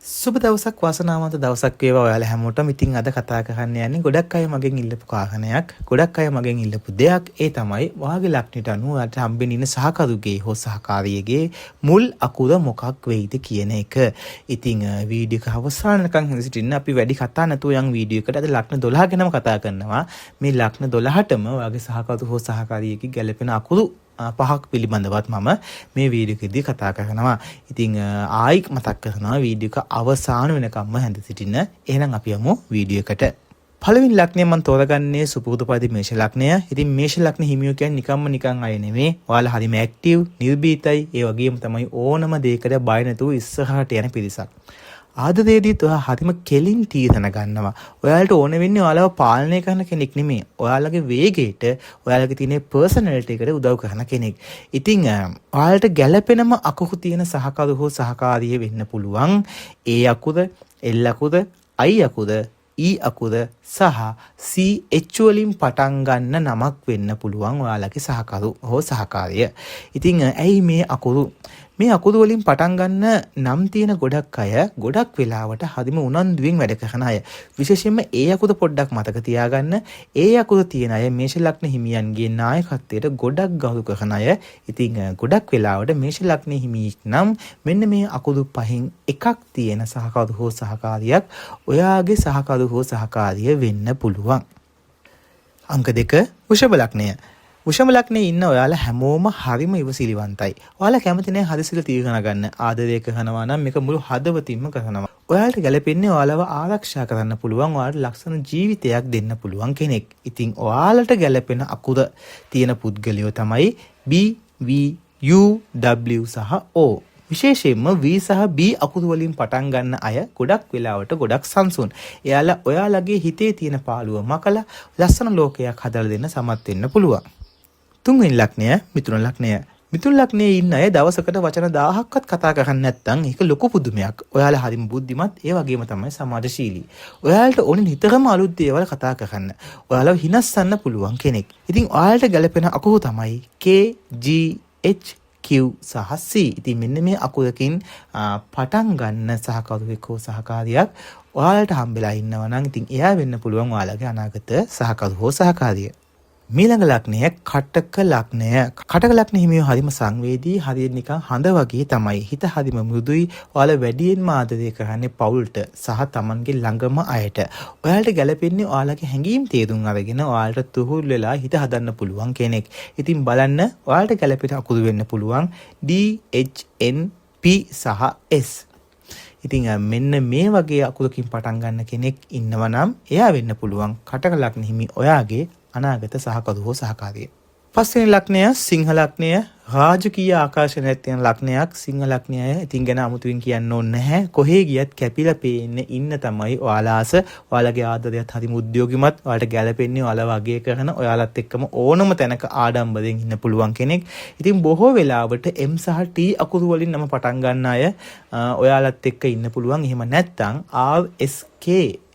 සුබ දවසක් වාසනාවන්ත දවසක් වේවා ඔයාලා හැමෝටම. ඉතින් අද කතා කරන්න යන්නේ ගොඩක් අය මගෙන් ඉල්ලපු කාරණයක්, ගොඩක් අය මගෙන් ඉල්ලපු දෙයක්. ඒ තමයි වාගේ ලක්ෂණයට අනුව ඔයාලට හම්බෙන්න ඉන්න සහකරුගේ හෝ සහකාරියගේ මුල් අකුර මොකක් වෙයිද කියන එක. ඉතින් වීඩියෝ එක අවසානකම් හිඳ සිටින්න. අපි වැඩි කතා නැතුව යන් වීඩියෝ එකට. අද ලක්ෂණ 12 ගැනම කතා කරනවා. මේ ලක්ෂණ 12ටම ඔයාගේ සහකරු හෝ සහකාරියගේ ගැළපෙන අකුරු 5ක් පිළිබඳවත් මම මේ වීඩියෝ එකේදී කතා කරනවා. ඉතින් ආයි මතක් කරනවා වීඩියෝ එක අවසාන වෙනකම්ම හැඳ සිටින්න. එහෙනම් අපි යමු වීඩියෝ එකට. පළවෙනි ලක්ෂණය මම තෝරගන්නේ සුපුරුදු පරිදි මේෂ ලක්ෂණය. ඉතින් මේෂ ලක්ෂණ හිමියෝ කියන්නේ නිකන් අය නෙමෙයි. ඔයාලා හරිම ඇක්ටිව්, නිර්භීතයි. ඒ වගේම තමයි ඕනම දෙයකට බය නැතුව ඉස්සරහට යන පිරිසක්. ආදරේදීත් ඔයා හරිම කෙලින් තීරණ ගන්නවා. ඔයාලට ඕන වෙන්නේ ඔයාලව පාලනය කරන කෙනෙක් නෙමෙයි. ඔයාලගේ වේගයට, ඔයාලගේ තියෙන පර්සනැලිටි එකට උදව් කරන කෙනෙක්. ඉතින් ඔයාලට ගැළපෙනම අකුරු තියෙන සහකරු හෝ සහකාරිය වෙන්න පුළුවන්. ඒ අකුර, L අකුර, I අකුර, E අකුර සහ CH වලින් පටන් ගන්න නමක් වෙන්න පුළුවන් ඔයාලගේ සහකරු හෝ සහකාරිය. ඉතින් ඇයි මේ අකුරු වලින් පටන් ගන්න නම් තියෙන ගොඩක් අය ගොඩක් වෙලාවට හරිම උනන්දුවෙන් වැඩ කරන අය. විශේෂයෙන්ම ඒ අකුර පොඩ්ඩක් මතක තියාගන්න. ඒ අකුර තියෙන අය මේෂ ලග්න හිමියන්ගේ නායකත්වයට ගොඩක් ගෞරව කරන අය. ඉතින් ගොඩක් වෙලාවට මේෂ ලග්න හිමියෙක් නම් මෙන්න මේ අකුරු පහෙන් එකක් තියෙන සහකරු හෝ සහකාරියක් ඔයාගේ සහකරු හෝ සහකාරිය වෙන්න පුළුවන්. අංක 2 වෘෂභ ලග්නය. වෘෂභ ලග්නයේ ඉන්න ඔයාලා හැමෝම හරිම ඉවසිලිවන්තයි. ඔයාලා කැමති නැහැ හදිසියල තීරණ ගන්න. ආදරය කරනවා නම් මේක මුළු හදවතින්ම කරනවා. ඔයාලට ගැළපෙන්නේ ඔයාලව ආරක්ෂා කරන්න පුළුවන්, ඔයාලට ලක්ෂණ ජීවිතයක් දෙන්න පුළුවන් කෙනෙක්. ඉතින් ඔයාලට ගැළපෙන අකුර තියෙන පුද්ගලයෝ තමයි B, V, U, W සහ O. විශේෂයෙන්ම V සහ B අකුරු වලින් පටන් ගන්න අය ගොඩක් වෙලාවට ගොඩක් සංසුන්. එයාලා ඔයාලගේ හිතේ තියෙන පාළුව මකලා ලස්සන ලෝකයක් හදලා දෙන්න සමත් වෙන්න පුළුවන්. තුන්වෙනි ලග්නය මිථුන ලග්නය. මිථුන ලග්නයේ ඉන්න අය දවසකට වචන 1000ක්වත් කතා කරන්නේ නැත්නම් ඒක ලොකු පුදුමයක්. ඔයාලා හරිම බුද්ධිමත්, ඒ වගේම තමයි සමාජශීලී. ඔයාලට ඕනේ නිතරම අලුත් දේවල් කතා කරන්න. ඔයාලව හිනස්සන්න පුළුවන් කෙනෙක්. ඉතින් ඔයාලට ගැළපෙන අකුරු තමයි K, G, H, Q සහ C. ඉතින් මෙන්න මේ අකුරකින් පටන් ගන්න සහකරුවෙක් හෝ සහකාරියක් ඔයාලට හම්බෙලා ඉන්නවා නම් ඉතින් එයා වෙන්න පුළුවන් ඔයාලගේ අනාගත සහකරු හෝ සහකාරිය. මීළඟ ලග්නය කටක ලග්නය. කටක ලග්න හිමියෝ හරිම සංවේදී, හරියට නිකන් හඳ වගේ තමයි. හිත හරිම මෘදුයි. ඔයාලා වැඩියෙන්ම ආදරය කරන්නේ පවුලට සහ Tamanගේ ළඟම අයට. ඔයාලට ගැළපෙන්නේ ඔයාලගේ හැඟීම් තේරුම් අරගෙන ඔයාලට තුහුල් වෙලා හිත හදන්න පුළුවන් කෙනෙක්. ඉතින් බලන්න ඔයාලට ගැළපෙන අකුරු වෙන්න පුළුවන් D, H, N, P සහ S. ඉතින් මෙන්න මේ වගේ අකුරකින් පටන් ගන්න කෙනෙක් ඉන්නවා නම් එයා වෙන්න පුළුවන් කටක ලග්න හිමි ඔයාගේ අනාගත සහකරු හෝ සහකාරිය. පස්වෙනි ලග්නය සිංහ ලග්නය. රාජකීය ආකර්ෂණයක් තියෙන ලග්නයක් සිංහ ලග්නය. ඉතින් ගැන අමුතුවෙන් කියන්න ඕනේ නැහැ. කොහේ ගියත් කැපිලා පේන්න ඉන්න තමයි ඔයාලා ආස. ඔයාලගේ ආදරයත් හරිම උද්‍යෝගිමත්. ඔයාලට ගැළපෙන්නේ ඔයාලා වගේ කරන, ඔයාලත් එක්කම ඕනම තැනක ආඩම්බරෙන් ඉන්න පුළුවන් කෙනෙක්. ඉතින් බොහෝ වෙලාවට M සහ T අකුරු වලින් නම පටන් ගන්න අය ඔයාලත් එක්ක ඉන්න පුළුවන්. එහෙම නැත්නම් R, S, K.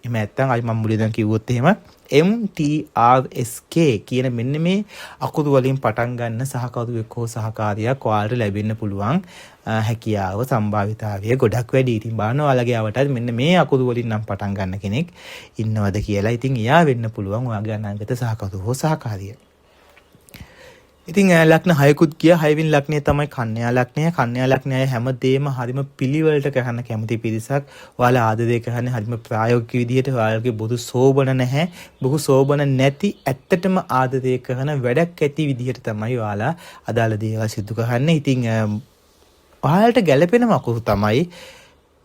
එහෙම නැත්නම් අයි මම මුලින්ම කිව්වොත් එහෙම MTRSK කියන මෙන්න මේ අකුරු වලින් පටන් ගන්න සහකරුවෙක් හෝ සහකාරියක් ඔයාලට ලැබෙන්න පුළුවන් හැකියාව, සම්භාවිතාවය ගොඩක් වැඩි. ඉතින් බලන්න ඔයාලගේ අවටත් මෙන්න මේ අකුරු වලින් නම් පටන් ගන්න කෙනෙක් ඉන්නවද කියලා. ඉතින් එයා වෙන්න පුළුවන් ඔයාගේ අනාගත සහකරු හෝ සහකාරිය. ඉතින් ලග්න 6කුත් ගියා. 6 වෙනි ලග්නය තමයි කන්‍යා ලග්නය. කන්‍යා ලග්නය හැමදේම හරිම පිළිවෙලට කරන්න කැමති පිරිසක්. ඔයාලා ආදරය කරන්නේ හරිම ප්‍රායෝගික විදිහට. ඔයාලගේ බොහෝ සෝබන නැහැ. බොහෝ සෝබන නැති ඇත්තටම ආදරය කරන වැඩක් ඇති විදිහට තමයි ඔයාලා අදාළ දේවල් සිදු කරන්නේ. ඉතින් ඔයාලට ගැළපෙන අකුරු තමයි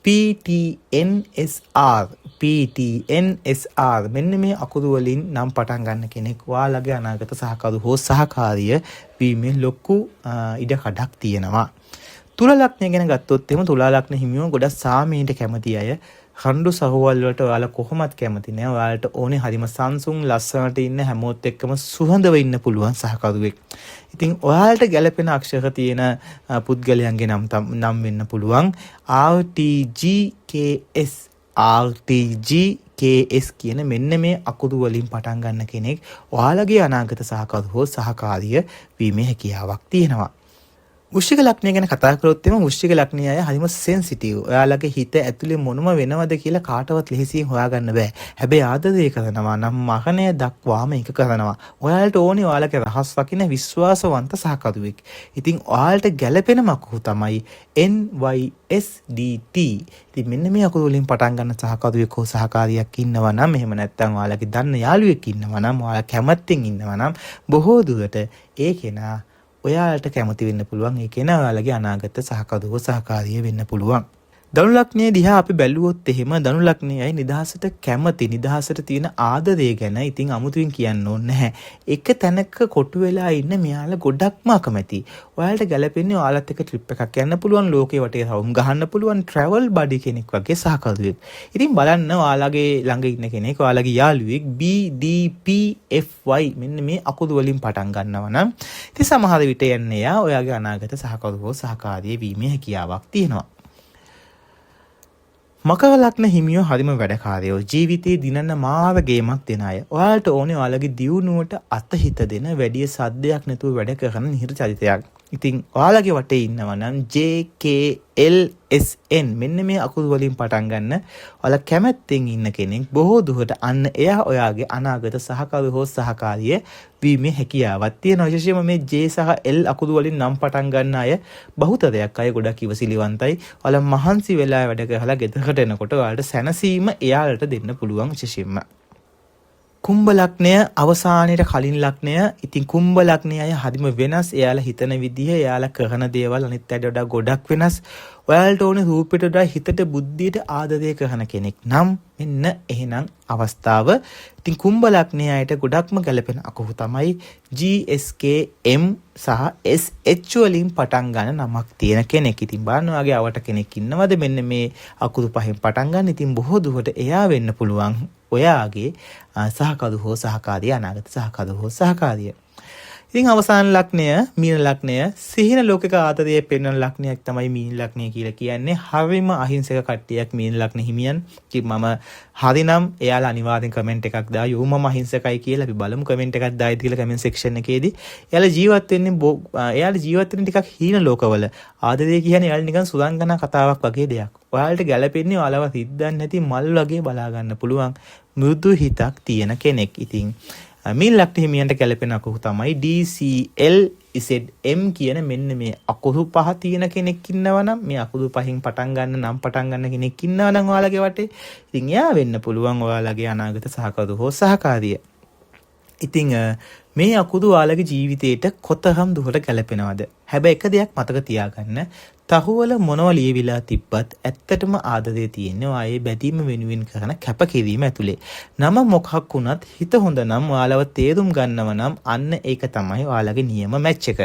PTNSR. PTNSR. මෙන්න මේ අකුරු වලින් නම් පටන් ගන්න කෙනෙක් ඔයාලගේ අනාගත සහකරු හෝ සහකාරිය වීමේ ලොකු ඉඩ කඩක් තියෙනවා. තුලා ලග්නය ගැන ගත්තොත් එහෙම තුලා ලග්න හිමියෝ ගොඩක් සාමීට කැමති අය. හඬු සහවල් වලට ඔයාලා කොහොමත් කැමති නෑ. ඔයාලට ඕනේ හරිම සංසුන් ලස්සනට ඉන්න හැමෝත් එක්කම සුහඳව ඉන්න පුළුවන් සහකරුවෙක්. ඉතින් ඔයාලට ගැළපෙන අක්ෂර තියෙන පුද්ගලයන්ගේ නම් වෙන්න පුළුවන් RTGKS. RTGKS කියන මෙන්න මේ අකුරු වලින් පටන් ගන්න කෙනෙක් ඔයාලගේ අනාගත සහකරු හෝ සහකාරිය වීමේ හැකියාවක් තියෙනවා. වෘශ්චික ලග්නය ගැන කතා කරොත් එම වෘශ්චික ලග්නය අය හරිම සෙන්සිටිව්. ඔයාලගේ හිත ඇතුලේ මොනම වෙනවද කියලා කාටවත් ලෙහෙසියෙන් හොයාගන්න බෑ. හැබැයි ආදරය කරනවා නම් මරණය දක්වාම ඒක කරනවා. ඔයාලට ඕනේ ඔයාලගේ රහස් වකින විශ්වාසවන්ත සහකරුවෙක්. ඉතින් ඔයාලට ගැළපෙන මකුරු තමයි NYSDT. ඉතින් මෙන්න මේ අකුරු වලින් පටන් ගන්න සහකරුවෙක් හෝ සහකාරියක් ඉන්නවා නම් එහෙම නැත්නම් ඔයාලගේ දන්න යාළුවෙක් ඉන්නවා නම් ඔයාලා කැමැත්තෙන් ඉන්නවා නම් බොහෝ දුරට ඒ කෙනා ඔයාලට කැමති වෙන්න පුළුවන්. ඒ කෙනා ඔයාලගේ අනාගත සහකරුවෝ සහකාරිය වෙන්න පුළුවන්. ධනු ලග්නයේ දිහා අපි බැලුවොත් එහෙම ධනු ලග්නයයි නිදහසට කැමති නිදහසට තියෙන ආදරය ගැන ඉතින් අමුතුවෙන් කියන්න ඕනේ නැහැ. එක තැනක කොටු වෙලා ඉන්න මෙයාලා ගොඩක්ම අකමැති. ඔයාලට ගැළපෙන්නේ ඔයාලත් එක්ක ට්‍රිප් එකක් යන්න පුළුවන්, ලෝකේ වටේ රවුම් ගහන්න පුළුවන් ට්‍රැවල් බඩි කෙනෙක් වගේ සහකරුවෙක්. ඉතින් බලන්න ඔයාලගේ ළඟ ඉන්න කෙනෙක් ඔයාලගේ යාළුවෙක් BDPFY මෙන්න මේ අකුරු වලින් පටන් ගන්නවා නම් ඉතින් සමහර විට යන්නේ යා ඔයාගේ අනාගත සහකරුවෝ සහකාරිය වීමේ හැකියාවක් තියෙනවා. මකර ලග්න හිමියෝ හරිම වැඩකාරයෝ. ජීවිතේ දිනන මාර ගේමක් දෙන අය. ඔයාලට ඕනේ ඔයාලගේ දියුණුවට අතහිත දෙන වැඩි සද්දයක් නැතුව වැඩ කරන නිහිර චරිතයක්. ඉතින් ඔයාලගේ වටේ ඉන්නවා නම් JKLSN මෙන්න මේ අකුරු වලින් පටන් ගන්න ඔයාලා කැමැත්තෙන් ඉන්න කෙනෙක් බොහෝ දුරට අන්න එයා ඔයාගේ අනාගත සහකරු හෝ සහකාරිය වීමේ හැකියාවක් තියෙනවා. විශේෂයෙන්ම මේ J සහ L අකුරු වලින් නම් පටන් ගන්න අය බහුතරයක් අය ගොඩක් ඉවසිලිවන්තයි. ඔයාලා මහන්සි වෙලා වැඩ කරලා ගෙදරට එනකොට ඔයාලට සැනසීම එයාලට දෙන්න පුළුවන්. විශේෂයෙන්ම කුම්භ ලග්නය අවසානයේ කලින් ලග්නය. ඉතින් කුම්භ ලග්නය අය හරිම වෙනස්. එයාලා හිතන විදිහ, එයාලා කරන දේවල් අනිත් අයට වඩා ගොඩක් වෙනස්. ඔයාලට ඕනේ රූපෙට වඩා හිතට බුද්ධියට ආදරය කරන කෙනෙක් නම් මෙන්න එහෙනම් අවස්ථාව. ඉතින් කුම්භ ලග්නය අයට ගොඩක්ම ගැළපෙන අකුරු තමයි GSKM සහ SH වලින් පටන් ගන්න නමක් තියෙන කෙනෙක්. ඉතින් බලන්න ඔයාගේ අවට කෙනෙක් ඉන්නවද මෙන්න මේ අකුරු පහෙන් පටන් ගන්න. ඉතින් බොහෝ දුරට එයා වෙන්න පුළුවන් ඔයාගේ සහකරු හෝ සහකාරිය, අනාගත සහකරු හෝ සහකාරිය. ඉතින් අවසාන ලග්නය මීන ලග්නය. සිහින ලෝකික ආදරයේ පෙන්වන ලග්නයක් තමයි මීන ලග්නය කියලා කියන්නේ. හරිම අහිංසක කට්ටියක් මීන ලග්න හිමියන්. ඉතින් මම හරිනම් එයාලා අනිවාර්යෙන් කමෙන්ට් එකක් දායෝ. මම අහිංසකයි කියලා අපි බලමු කමෙන්ට් එකක් දායිද කියලා කමෙන්ට් සෙක්ෂන් එකේදී. එයාලා ජීවත් වෙන්නේ ටිකක් හීන ලෝකවල. ආදරය කියන්නේ එයාලා නිකන් සුරංගනා කතාවක් වගේ දෙයක්. ඔයාලට ගැළපෙන්නේ ඔයාලව සිද්දන්නේ නැති මල් වගේ බලා ගන්න පුළුවන් මෘදු හිතක් තියෙන කෙනෙක්. ඉතින් මීන ලග්න හිමියන්ට ගැළපෙන අකුරු තමයි DCLZM කියන මෙන්න මේ අකුරු පහ තියෙන කෙනෙක් ඉන්නවා නම් මේ අකුරු පහෙන් පටන් ගන්න කෙනෙක් ඉන්නවා නම් ඔයාලගේ වටේ ඉතින් එයා වෙන්න පුළුවන් ඔයාලගේ අනාගත සහකරු හෝ සහකාරිය. ඉතින් මේ අකුරු ඔයාලගේ ජීවිතේට කොතරම් දුරට ගැලපෙනවද? හැබැයි එක දෙයක් මතක තියාගන්න. තහුවල මොනව ලියවිලා තිබ්බත් ඇත්තටම ආදරේ තියෙන්නේ ඔයාගේ බැදීම වෙනුවෙන් කරන කැපකිරීම ඇතුලේ. නම මොකක් වුණත් හිත හොඳ නම් ඔයාලව තේරුම් ගන්නව නම් අන්න ඒක තමයි ඔයාලගේ නියම මැච් එක.